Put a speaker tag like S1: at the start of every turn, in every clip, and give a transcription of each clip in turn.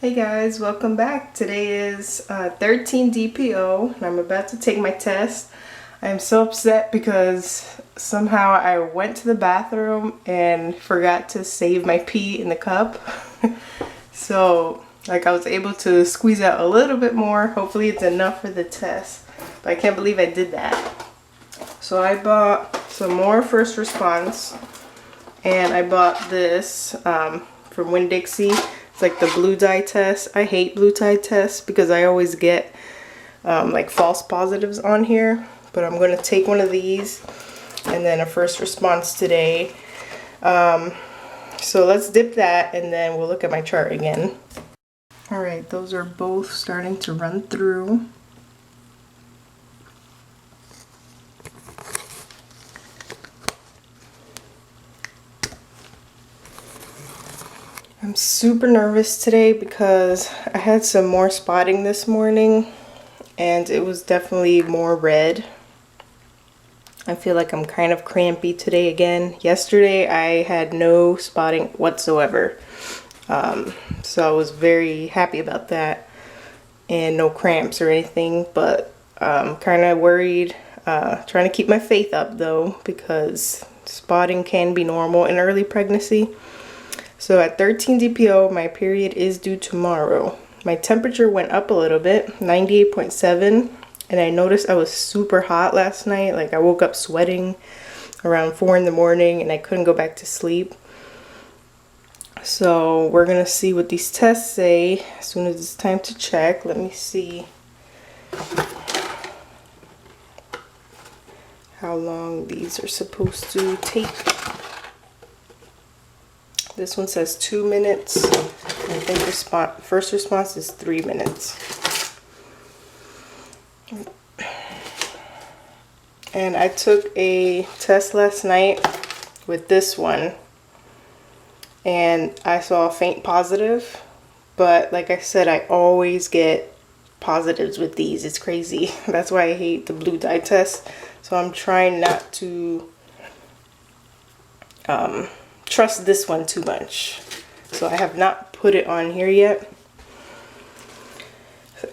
S1: Hey guys, welcome back. Today is 13 DPO and I'm about to take my test. I'm so upset because somehow I went to the bathroom and forgot to save my pee in the cup. So I was able to squeeze out a little bit more. Hopefully it's enough for the test. But I can't believe I did that. So I bought some more first response and I bought this from Winn-Dixie. It's like the blue dye test. I hate blue dye tests because I always get like false positives on here. But I'm going to take one of these and then a first response today. So let's dip that and then we'll look at my chart again. Alright, those are both starting to run through. I'm super nervous today because I had some more spotting this morning and it was definitely more red. I feel like I'm kind of crampy today again. Yesterday I had no spotting whatsoever. So I was very happy about that and no cramps or anything, but I'm kind of worried. Trying to keep my faith up though because spotting can be normal in early pregnancy. So at 13 DPO, my period is due tomorrow. My temperature went up a little bit, 98.7, and I noticed I was super hot last night. Like I woke up sweating around 4 in the morning and I couldn't go back to sleep. So we're gonna see what these tests say as soon as it's time to check. Let me see how long these are supposed to take. This one says 2 minutes. I think first response is 3 minutes. And I took a test last night with this one and I saw a faint positive, but like I said, I always get positives with these. It's crazy. That's why I hate the blue dye test. So I'm trying not to trust this one too much. So I have not put it on here yet.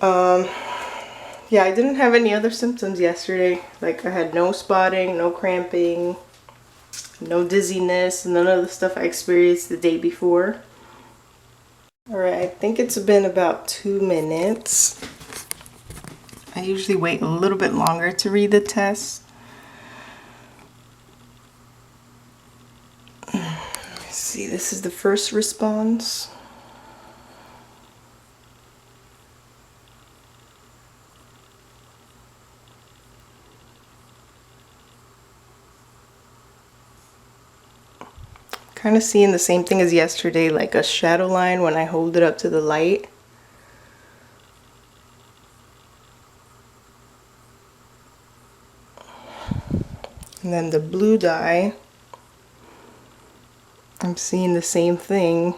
S1: Yeah, I didn't have any other symptoms yesterday. Like I had no spotting, no cramping, no dizziness, none of the stuff I experienced the day before. Alright, I think it's been about 2 minutes. I usually wait a little bit longer to read the test. See, this is the first response. Kind of seeing the same thing as yesterday, like a shadow line when I hold it up to the light. And then the blue dye, I'm seeing the same thing.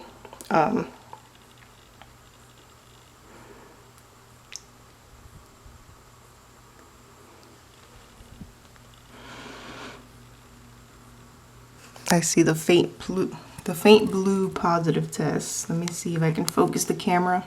S1: I see the faint blue positive test. Let me see if I can focus the camera.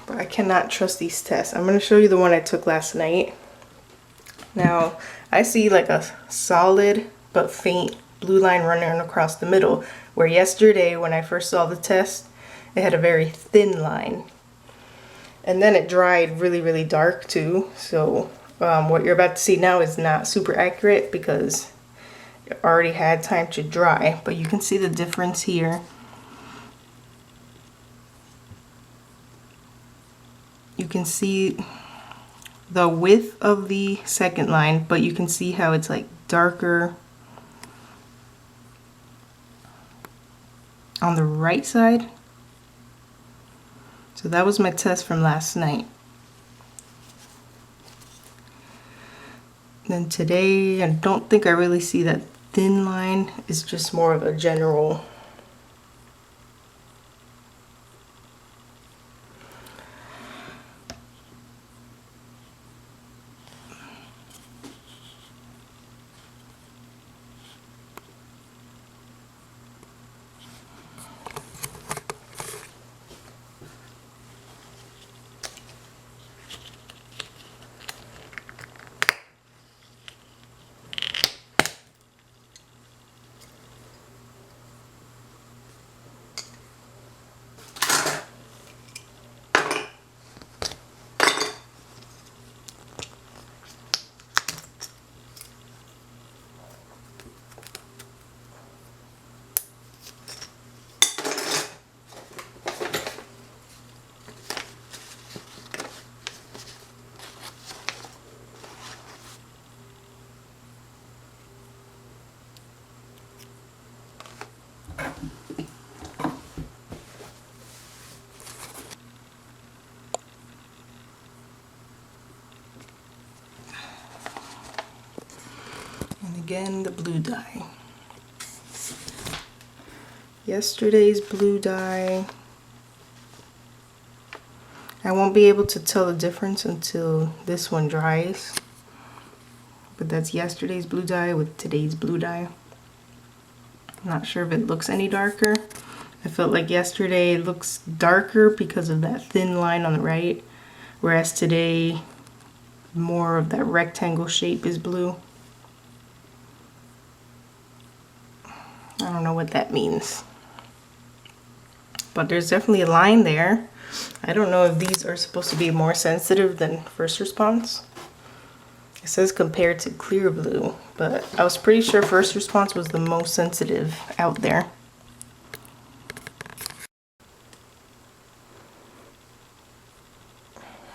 S1: But I cannot trust these tests. I'm going to show you the one I took last night. Now, I see like a solid but faint blue line running across the middle, where yesterday when I first saw the test, it had a very thin line. And then it dried really, really dark too. So what you're about to see now is not super accurate because it already had time to dry, but you can see the difference here. You can see the width of the second line, but you can see how it's like darker on the right side. So that was my test from last night. Then today, I don't think I really see that thin line. It's just more of a general Again, the blue dye. Yesterday's blue dye. I won't be able to tell the difference until this one dries. But that's yesterday's blue dye with today's blue dye. I'm not sure if it looks any darker. I felt like yesterday it looks darker because of that thin line on the right, whereas today more of that rectangle shape is blue. I don't know what that means, but there's definitely a line there. I don't know if these are supposed to be more sensitive than first response. It says compared to clear blue, but I was pretty sure first response was the most sensitive out there.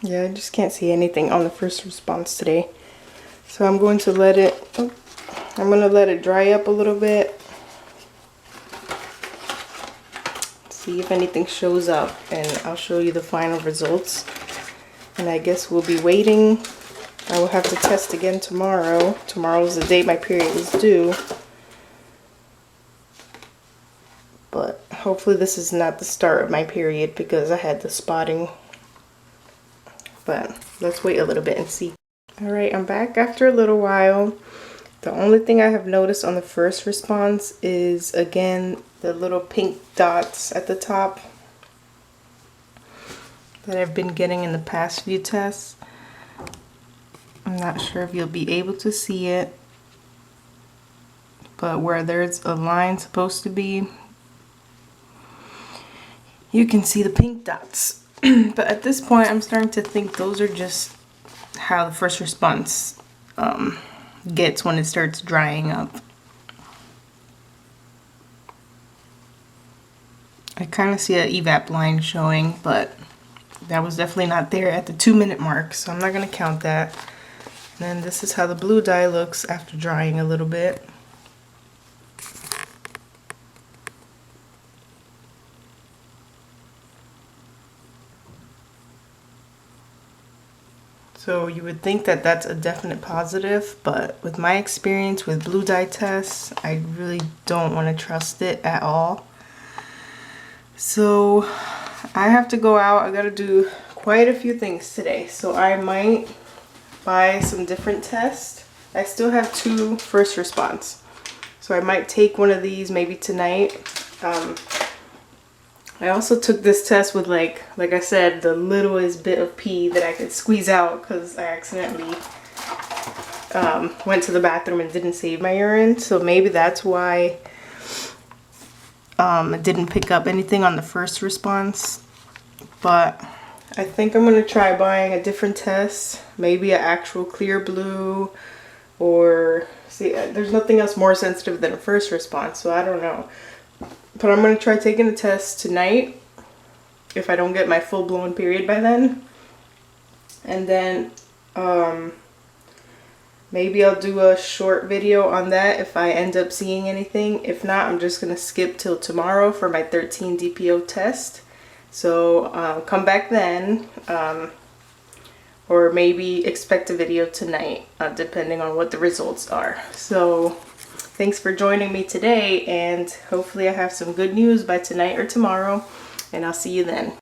S1: Yeah, I just can't see anything on the first response today. So I'm going to let it, dry up a little bit. See if anything shows up, and I'll show you the final results. And I guess we'll be waiting. I will have to test again tomorrow. Tomorrow's the day my period is due. But hopefully this is not the start of my period because I had the spotting. But let's wait a little bit and see. Alright, I'm back after a little while. The only thing I have noticed on the first response is, again, the little pink dots at the top that I've been getting in the past few tests. I'm not sure if you'll be able to see it, but where there's a line supposed to be, you can see the pink dots. But at this point, I'm starting to think those are just how the first response gets when it starts drying up. I kind of see an evap line showing, but that was definitely not there at the 2-minute mark, so I'm not going to count that. And then this is how the blue dye looks after drying a little bit. So you would think that that's a definite positive, but with my experience with blue dye tests, I really don't want to trust it at all. So I have to go out. I gotta do quite a few things today. So I might buy some different tests. I still have 2 first response. So I might take one of these maybe tonight. I also took this test with like I said, the littlest bit of pee that I could squeeze out because I accidentally went to the bathroom and didn't save my urine. So maybe that's why it didn't pick up anything on the first response. But I think I'm going to try buying a different test. Maybe an actual clear blue, or see, there's nothing else more sensitive than a first response, so I don't know. But I'm going to try taking the test tonight if I don't get my full-blown period by then. And then maybe I'll do a short video on that if I end up seeing anything. If not, I'm just going to skip till tomorrow for my 13 DPO test. So come back then, or maybe expect a video tonight, depending on what the results are. So thanks for joining me today, and hopefully I have some good news by tonight or tomorrow, and I'll see you then.